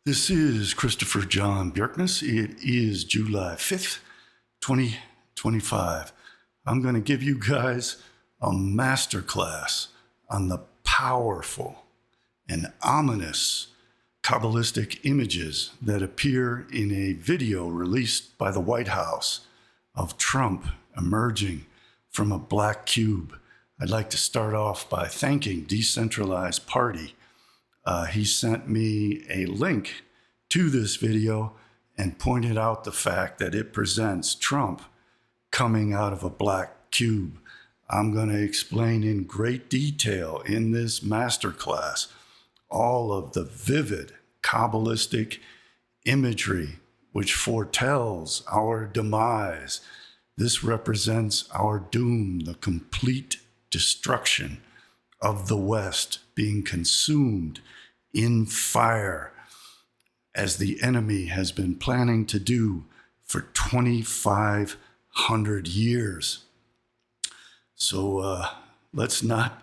This is Christopher John Bjerknes. It is July 5th, 2025. I'm going to give you guys a masterclass on the powerful and ominous Kabbalistic images that appear in a video released by the White House of Trump emerging from a black cube. I'd like to start off by thanking Decentralized Party. He sent me a link to this video and pointed out the fact that it presents Trump coming out of a black cube. I'm going to explain in great detail in this masterclass all of the vivid Kabbalistic imagery which foretells our demise. This represents our doom, the complete destruction of the West being consumed in fire, as the enemy has been planning to do for 2,500 years. So let's not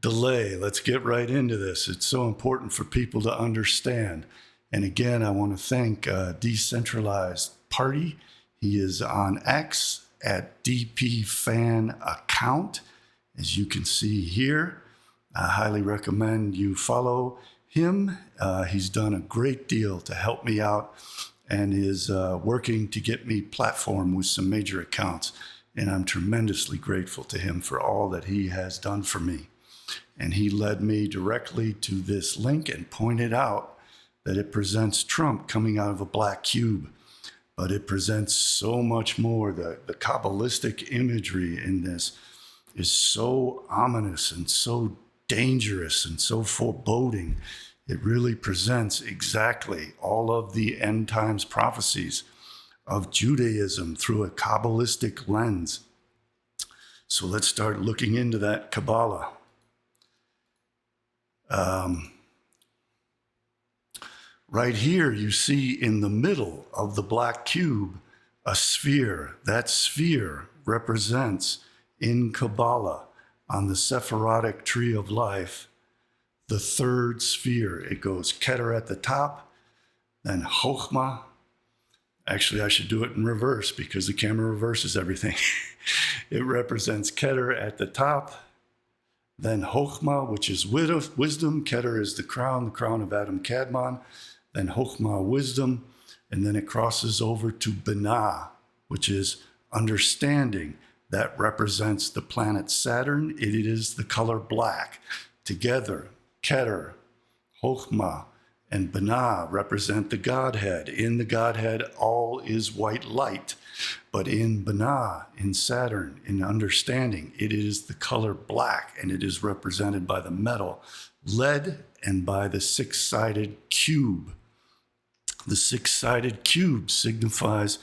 delay. Let's get right into this. It's so important for people to understand. And again, I want to thank Decentralized Party. He is on X at DP Fan Account, as you can see here. I highly recommend you follow him. He's done a great deal to help me out and is working to get me platformed with some major accounts. And I'm tremendously grateful to him for all that he has done for me. And he led me directly to this link and pointed out that it presents Trump coming out of a black cube. But it presents so much more. The Kabbalistic imagery in this is so ominous and so dangerous and so foreboding. It really presents exactly all of the end times prophecies of Judaism through a Kabbalistic lens. So let's start looking into that Kabbalah. Right here, you see in the middle of the black cube a sphere. That sphere represents in Kabbalah, on the Sephirotic tree of life, the third sphere. It goes Keter at the top, then Chokhmah. Actually, I should do it in reverse because the camera reverses everything. It represents Keter at the top, then Chokhmah, which is wisdom. Keter is the crown of Adam Kadmon. Then Chokhmah, wisdom. And then it crosses over to Binah, which is understanding. That represents the planet Saturn. It is the color black. Together, Keter, Chokhmah, and Binah represent the Godhead. In the Godhead, all is white light. But in Binah, in Saturn, in understanding, it is the color black, and it is represented by the metal lead and by the six-sided cube. The six-sided cube signifies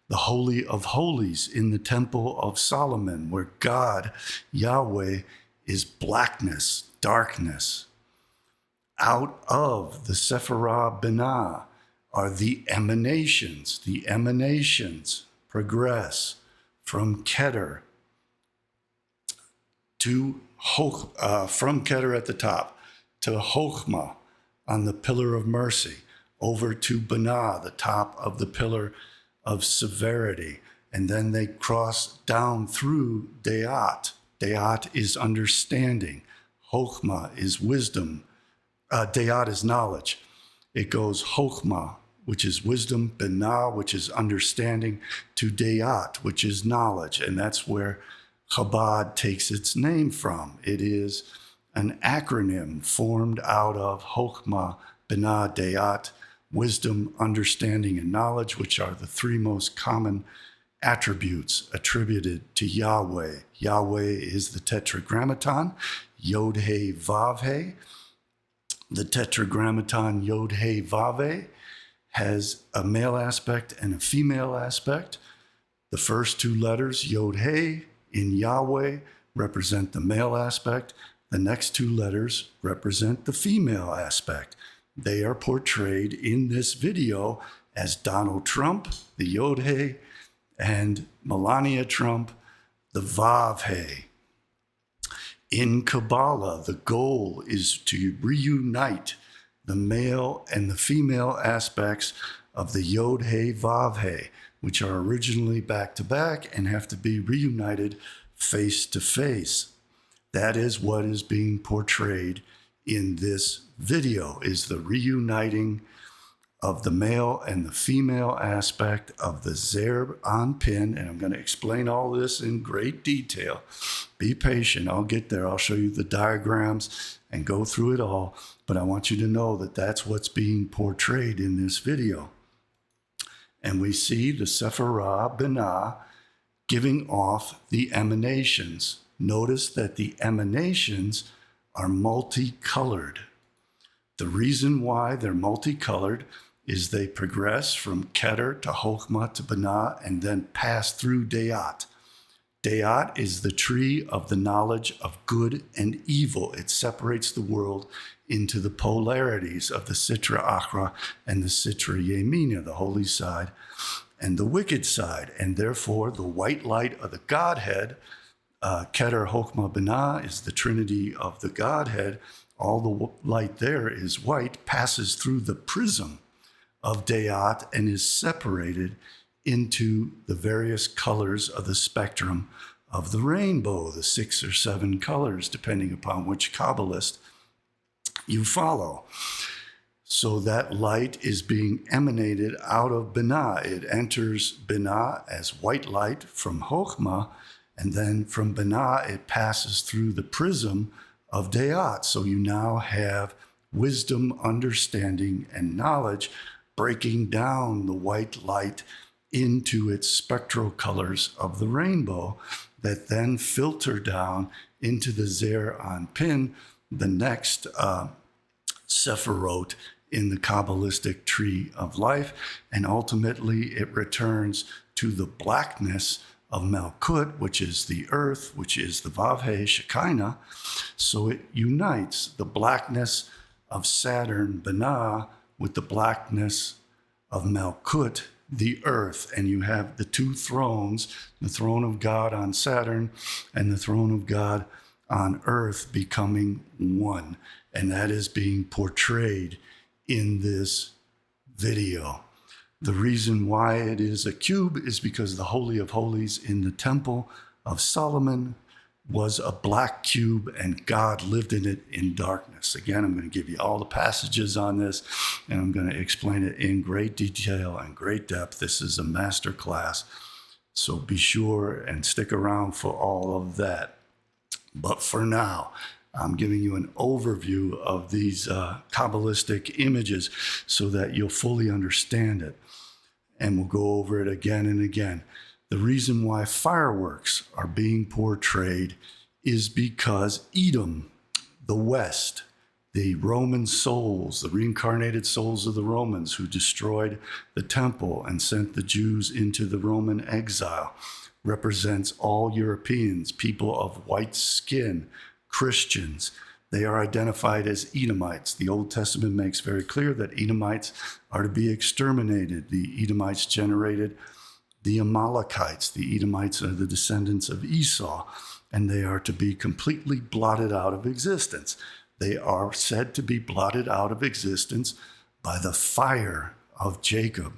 the Holy of Holies in the Temple of Solomon, where God, Yahweh, is blackness, darkness. Out of the Sephirah Binah are the emanations. The emanations progress from Keter to from Keter at the top to Chokhmah on the pillar of mercy, over to Binah, the top of the pillar of severity, and then they cross down through Dayat. Dayat is understanding. Chokhmah is wisdom. Dayat is knowledge. It goes Chokhmah, which is wisdom, Binah, which is understanding, to Dayat, which is knowledge, and that's where Chabad takes its name from. It is an acronym formed out of Chokhmah, Binah, Dayat, wisdom, understanding, and knowledge, which are the three most common attributes attributed to Yahweh. Yahweh is the Tetragrammaton, Yod He Vav He. The Tetragrammaton Yod He Vav He has a male aspect and a female aspect. The first two letters, Yod He, in Yahweh, represent the male aspect. The next two letters represent the female aspect. They are portrayed in this video as Donald Trump, the Yod He, and Melania Trump, the Vav He. In Kabbalah, the goal is to reunite the male and the female aspects of the Yod He Vav He, which are originally back to back and have to be reunited face to face. That is what is being portrayed in this video, is the reuniting of the male and the female aspect of the Zeir Anpin. And I'm going to explain all this in great detail. Be patient. I'll get there. I'll show you the diagrams and go through it all. But I want you to know that that's what's being portrayed in this video. And we see the Sephirah Binah giving off the emanations. Notice that the emanations are multicolored. The reason why they're multicolored is they progress from Keter to Chokhmah to Binah and then pass through Dayat. Dayat is the tree of the knowledge of good and evil. It separates the world into the polarities of the Sitra Achra and the Sitra Yemina, the holy side, and the wicked side. And therefore, the white light of the Godhead, Keter, Chokhmah, Binah, is the trinity of the Godhead. All the light there is white, passes through the prism of Dayat and is separated into the various colors of the spectrum of the rainbow, the 6 or 7 colors, depending upon which Kabbalist you follow. So that light is being emanated out of Binah. It enters Binah as white light from Chokhmah, and then from Binah it passes through the prism of Dayat. So you now have wisdom, understanding, and knowledge breaking down the white light into its spectral colors of the rainbow that then filter down into the Zeir Anpin, the next Sephirot in the Kabbalistic tree of life. And ultimately it returns to the blackness of Malkut, which is the earth, which is the Vav He Shekinah. So it unites the blackness of Saturn, Binah, with the blackness of Malkut, the earth. And you have the two thrones, the throne of God on Saturn and the throne of God on earth, becoming one. And that is being portrayed in this video. The reason why it is a cube is because the Holy of Holies in the Temple of Solomon was a black cube, and God lived in it in darkness. Again, I'm going to give you all the passages on this, and I'm going to explain it in great detail and great depth. This is a master class, so be sure and stick around for all of that. But for now, I'm giving you an overview of these Kabbalistic images so that you'll fully understand it. And we'll go over it again and again. The reason why fireworks are being portrayed is because Edom, the West, the Roman souls, the reincarnated souls of the Romans who destroyed the temple and sent the Jews into the Roman exile, represents all Europeans, people of white skin, Christians. They are identified as Edomites. The Old Testament makes very clear that Edomites are to be exterminated. The Edomites generated the Amalekites. The Edomites are the descendants of Esau, and they are to be completely blotted out of existence. They are said to be blotted out of existence by the fire of Jacob,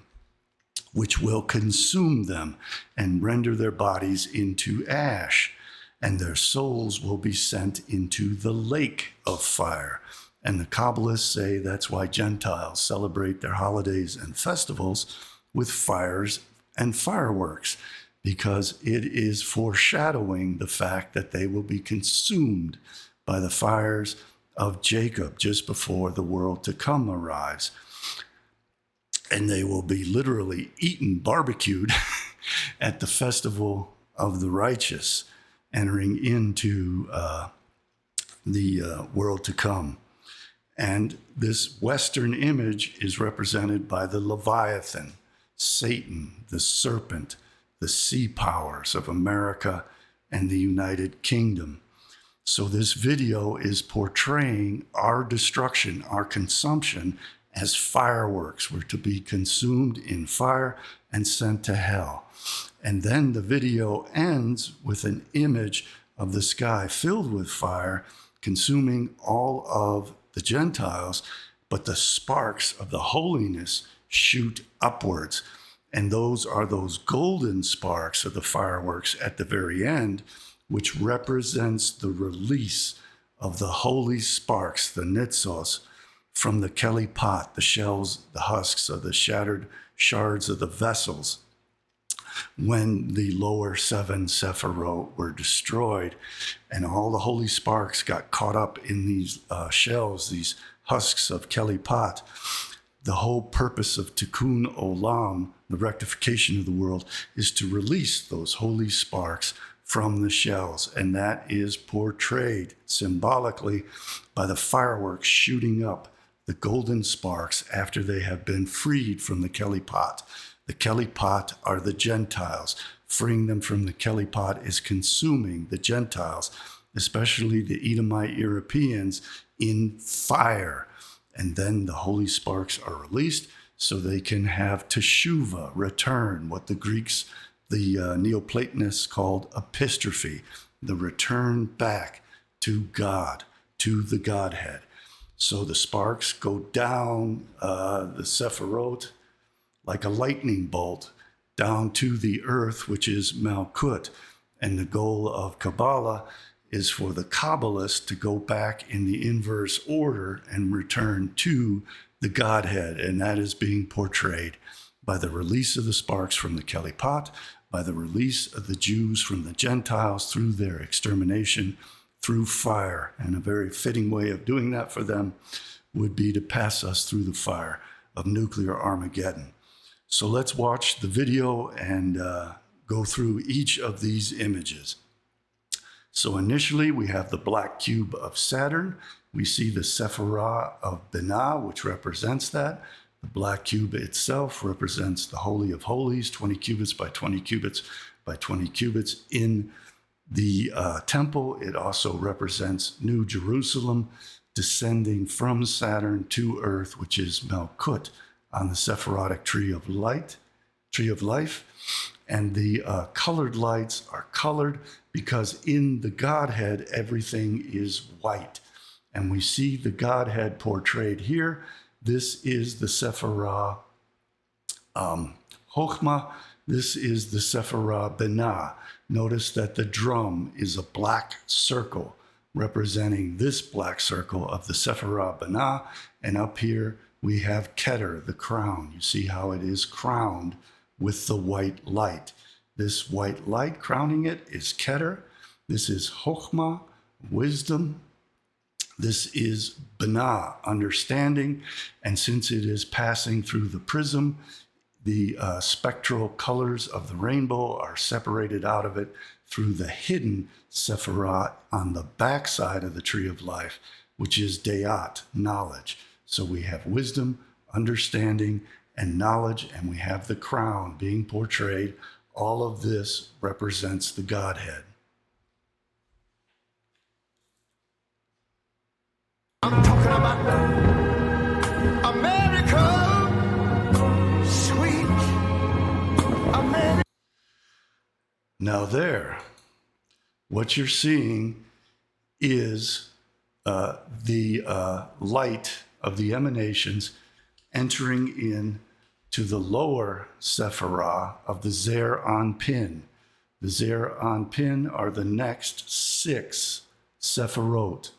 which will consume them and render their bodies into ash, and their souls will be sent into the lake of fire. And the Kabbalists say that's why Gentiles celebrate their holidays and festivals with fires and fireworks, because it is foreshadowing the fact that they will be consumed by the fires of Jacob just before the world to come arrives. And they will be literally eaten, barbecued at the festival of the righteous, entering into the world to come. And this Western image is represented by the Leviathan, Satan, the serpent, the sea powers of America and the United Kingdom. So this video is portraying our destruction, our consumption, as fireworks. We're to be consumed in fire and sent to hell. And then the video ends with an image of the sky filled with fire, consuming all of the Gentiles, but the sparks of the holiness shoot upwards. And those are those golden sparks of the fireworks at the very end, which represents the release of the holy sparks, the nitzos, from the keli pot, the shells, the husks of the shattered shards of the vessels, when the lower 7 sephirot were destroyed, and all the holy sparks got caught up in these shells, these husks of keli pot. The whole purpose of tikkun olam, the rectification of the world, is to release those holy sparks from the shells, and that is portrayed symbolically by the fireworks shooting up the golden sparks after they have been freed from the keli pot. The keli pot are the Gentiles. Freeing them from the keli pot is consuming the Gentiles, especially the Edomite Europeans, in fire. And then the holy sparks are released so they can have teshuva, return, what the Greeks, the Neoplatonists called epistrophe, the return back to God, to the Godhead. So the sparks go down the sephirot like a lightning bolt down to the earth, which is Malkut. And the goal of Kabbalah is for the Kabbalists to go back in the inverse order and return to the Godhead. And that is being portrayed by the release of the sparks from the keli pot, by the release of the Jews from the Gentiles through their extermination through fire. And a very fitting way of doing that for them would be to pass us through the fire of nuclear Armageddon. So let's watch the video and go through each of these images. So initially we have the black cube of Saturn. We see the Sephirah of Binah, which represents that. The black cube itself represents the Holy of Holies, 20 cubits by 20 cubits by 20 cubits in the temple. It also represents New Jerusalem descending from Saturn to earth, which is Malkut, on the Sephirotic tree of life. And the colored lights are colored because in the Godhead, everything is white. And we see the Godhead portrayed here. This is the Sephirah Chokhmah. This is the Sephirah Binah. Notice that the drum is a black circle representing this black circle of the Sephirah Binah. And up here, we have Keter, the crown. You see how it is crowned with the white light. This white light crowning it is Keter. This is Chokhmah, wisdom. This is Binah, understanding. And since it is passing through the prism, the spectral colors of the rainbow are separated out of it through the hidden Sephirah on the backside of the tree of life, which is Deat, knowledge. So we have wisdom, understanding, and knowledge, and we have the crown being portrayed. All of this represents the Godhead. I'm talking about America, sweet America. Now there, what you're seeing is the light of the emanations entering in to the lower Sephirah of the Zer Anpin. The Zer Anpin are the next 6 Sephirot.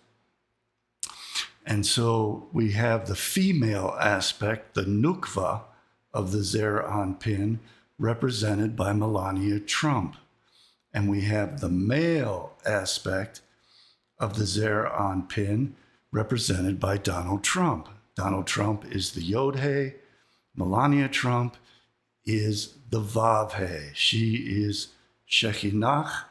And so we have the female aspect, the Nukva of the Zer Anpin, represented by Melania Trump. And we have the male aspect of the Zer Anpin, represented by Donald Trump. Donald Trump is the Yod-He. Melania Trump is the Vav-He. She is Shekinah,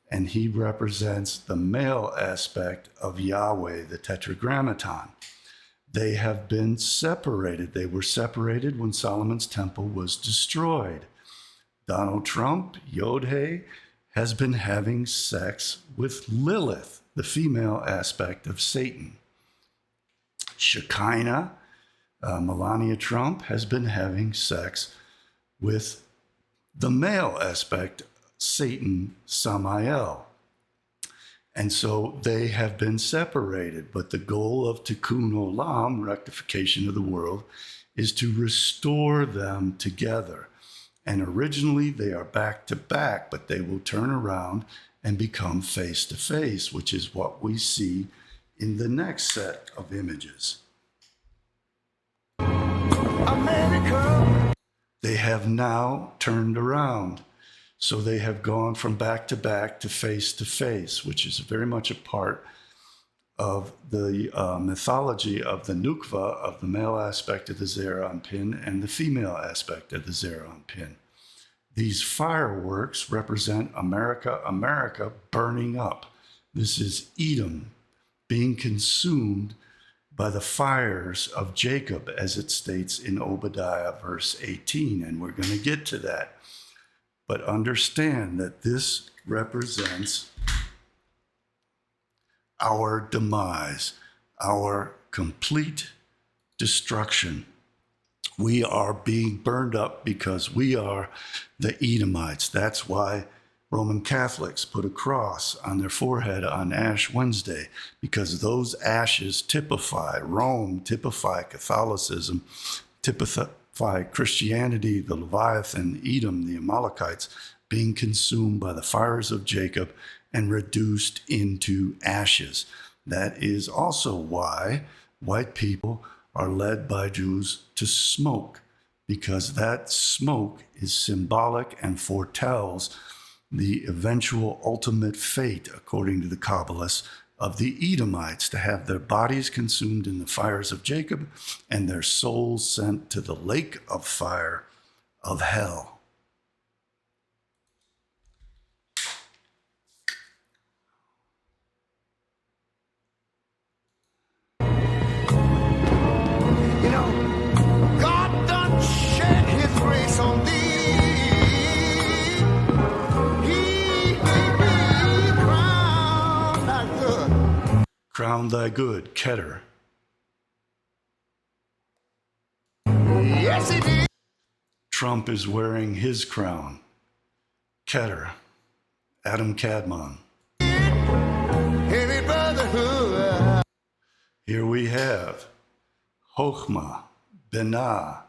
and he represents the male aspect of Yahweh, the Tetragrammaton. They have been separated. They were separated when Solomon's temple was destroyed. Donald Trump, Yod-He, has been having sex with Lilith, the female aspect of Satan. Shekinah, Melania Trump, has been having sex with the male aspect, Satan, Samael. And so they have been separated. But the goal of Tikkun Olam, rectification of the world, is to restore them together. And originally they are back to back, but they will turn around and become face to face, which is what we see in the next set of images. America. They have now turned around. So they have gone from back to back to face, which is very much a part of the mythology of the Nukva, of the male aspect of the Zeron pin and the female aspect of the Zeron pin. These fireworks represent America burning up. This is Edom being consumed by the fires of Jacob, as it states in Obadiah verse 18, and we're going to get to that. But understand that this represents our demise, our complete destruction. We are being burned up because we are the Edomites. That's why Roman Catholics put a cross on their forehead on Ash Wednesday, because those ashes typify Rome, typify Catholicism, typify Christianity, the Leviathan, Edom, the Amalekites, being consumed by the fires of Jacob and reduced into ashes. That is also why white people are led by Jews to smoke, because that smoke is symbolic and foretells the eventual ultimate fate, according to the Kabbalists, of the Edomites, to have their bodies consumed in the fires of Jacob and their souls sent to the lake of fire of hell. You know, God done shed his grace on thee. He crowned thy good. Crown thy good, Keter. Yes, he did. Trump is wearing his crown, Keter, Adam Kadmon. Any brotherhood. Here we have Chokhmah, Binah.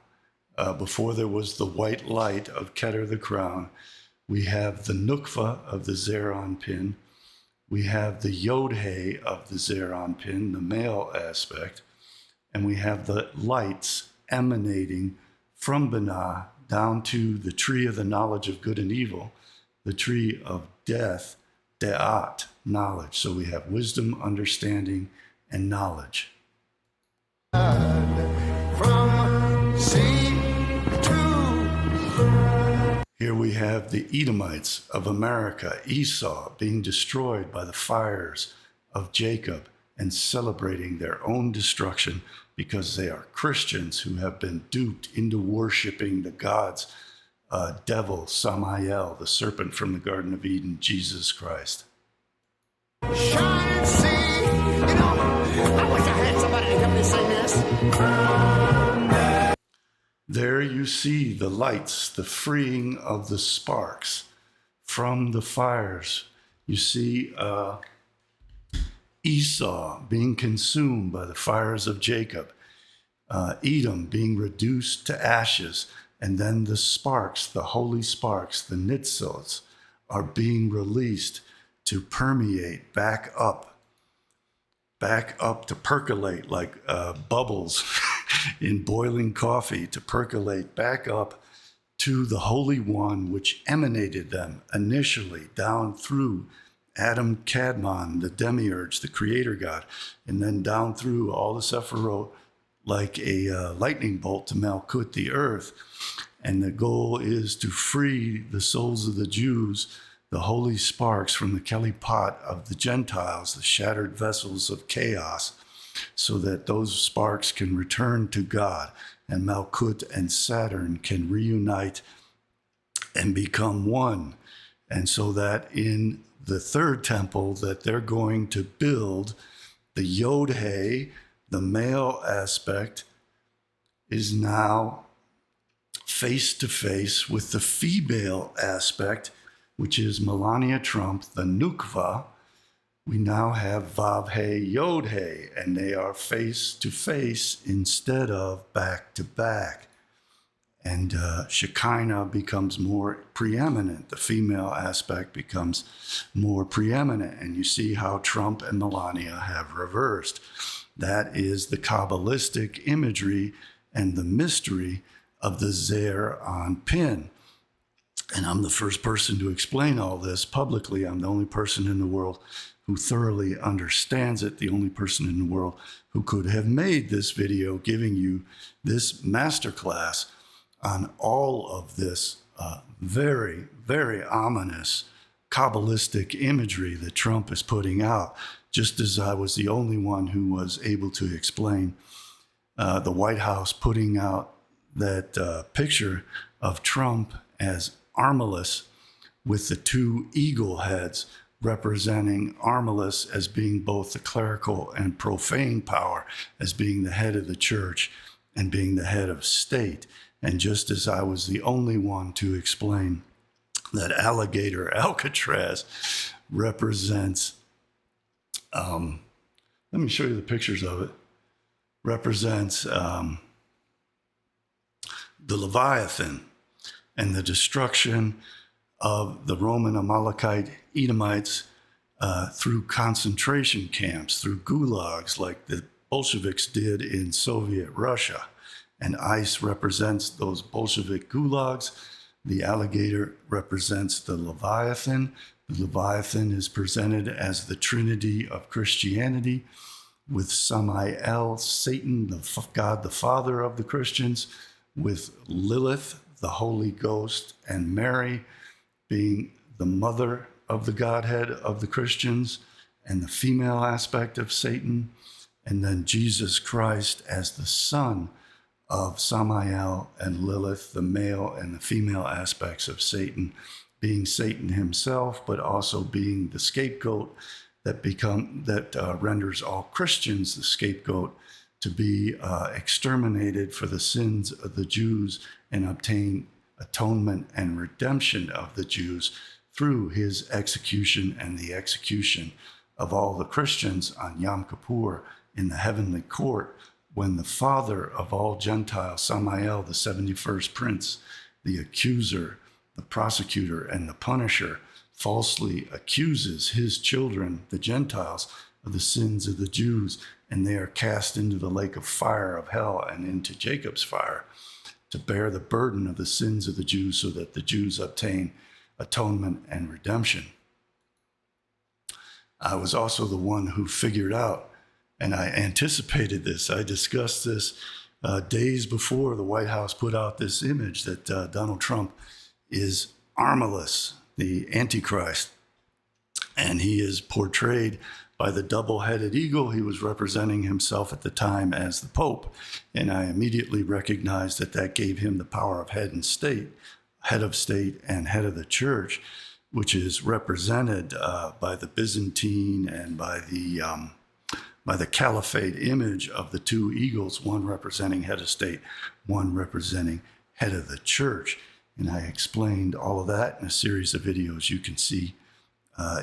Before there was the white light of Keter the crown, we have the Nukva of the Zeron pin. We have the Yod-He of the Zeron pin, the male aspect. And we have the lights emanating from Binah down to the tree of the knowledge of good and evil, the tree of death, De'at, knowledge. So we have wisdom, understanding, and knowledge. From sea to Here we have the Edomites of America, Esau, being destroyed by the fires of Jacob and celebrating their own destruction because they are Christians who have been duped into worshiping the gods, devil, Samael, the serpent from the Garden of Eden, Jesus Christ. shining sea. You know, I wish I had somebody to help me sing this. There you see the lights, the freeing of the sparks from the fires. You see Esau being consumed by the fires of Jacob, Edom being reduced to ashes, and then the sparks, the holy sparks, the nitzos, are being released to permeate back up to percolate like bubbles in boiling coffee, to percolate back up to the Holy One, which emanated them initially down through Adam Kadmon, the demiurge, the creator god, and then down through all the Sephiroth like a lightning bolt to Malkut, the earth. And the goal is to free the souls of the Jews, the holy sparks from the Kelly pot of the Gentiles, the shattered vessels of chaos, so that those sparks can return to God, and Malkut and Saturn can reunite and become one. And so that in the third temple that they're going to build, the Yod-He, the male aspect, is now face to face with the female aspect, which is Melania Trump, the Nukva, we now have Vav He Yod He, and they are face to face instead of back to back. And Shekinah becomes more preeminent. The female aspect becomes more preeminent. And you see how Trump and Melania have reversed. That is the Kabbalistic imagery and the mystery of the Zeir Anpin. And I'm the first person to explain all this publicly. I'm the only person in the world who thoroughly understands it, the only person in the world who could have made this video giving you this masterclass on all of this very, very ominous Kabbalistic imagery that Trump is putting out, just as I was the only one who was able to explain the White House putting out that picture of Trump as Armilus with the two eagle heads representing Armilus as being both the clerical and profane power, as being the head of the church and being the head of state. And just as I was the only one to explain that alligator Alcatraz represents, let me show you the pictures of it, represents the Leviathan and the destruction of the Roman Amalekite Edomites through concentration camps, through gulags like the Bolsheviks did in Soviet Russia. And ice represents those Bolshevik gulags. The alligator represents the Leviathan. The Leviathan is presented as the Trinity of Christianity, with Samael, Satan, the God, the Father of the Christians, with Lilith, the Holy Ghost, and Mary being the mother of the Godhead of the Christians and the female aspect of Satan, and then Jesus Christ as the son of Samael and Lilith, the male and the female aspects of Satan, being Satan himself, but also being the scapegoat that renders all Christians the scapegoat to be exterminated for the sins of the Jews and obtain atonement and redemption of the Jews through his execution and the execution of all the Christians on Yom Kippur in the heavenly court, when the father of all Gentiles, Samael, the 71st prince, the accuser, the prosecutor, and the punisher, falsely accuses his children, the Gentiles, of the sins of the Jews, and they are cast into the lake of fire of hell and into Jacob's fire to bear the burden of the sins of the Jews, so that the Jews obtain atonement and redemption. I was also the one who figured out, and I anticipated this, I discussed this days before the White House put out this image that Donald Trump is Armilus, the Antichrist, and he is portrayed by the double-headed eagle. He was representing himself at the time as the Pope, and I immediately recognized that that gave him the power of head of state and head of the church, which is represented by the Byzantine and by the Caliphate image of the two eagles, one representing head of state, one representing head of the church. And I explained all of that in a series of videos you can see.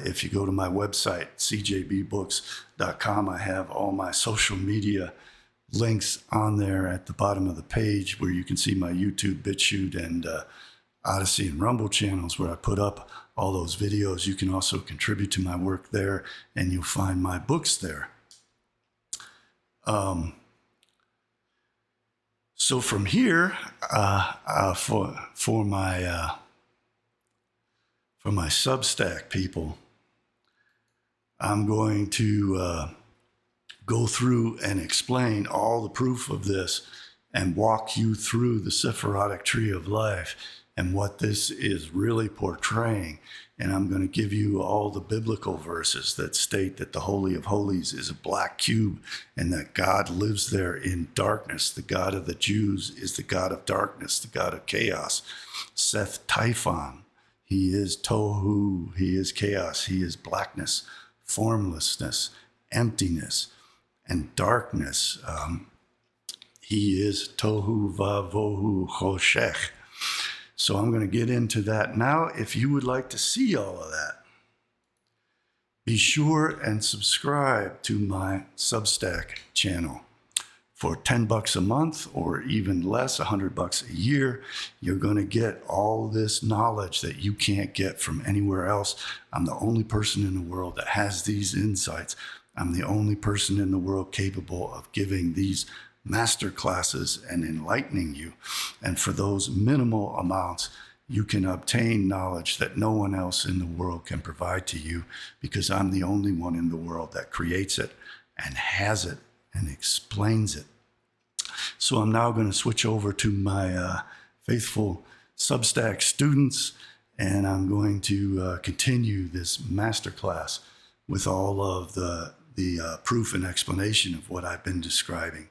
If you go to my website, CJBbooks.com, I have all my social media links on there at the bottom of the page, where you can see my YouTube, BitChute, and Odysee and Rumble channels, where I put up all those videos. You can also contribute to my work there, and you'll find my books there. So from here, for my Substack people, I'm going to go through and explain all the proof of this and walk you through the Sephirotic Tree of Life and what this is really portraying. And I'm going to give you all the biblical verses that state that the Holy of Holies is a black cube and that God lives there in darkness. The God of the Jews is the God of darkness, the God of chaos. Seth Typhon, he is Tohu, he is chaos, he is blackness, formlessness, emptiness, and darkness. He is Tohu Vavohu Choshech. So I'm going to get into that now. If you would like to see all of that, Be sure and subscribe to my Substack channel. For $10 a month or even less, $100 a year, you're going to get all this knowledge that you can't get from anywhere else. I'm the only person in the world that has these insights. I'm the only person in the world capable of giving these master classes and enlightening you. And for those minimal amounts, you can obtain knowledge that no one else in the world can provide to you, because I'm the only one in the world that creates it and has it and explains it. So I'm now going to switch over to my faithful Substack students, and I'm going to continue this masterclass with all of the proof and explanation of what I've been describing.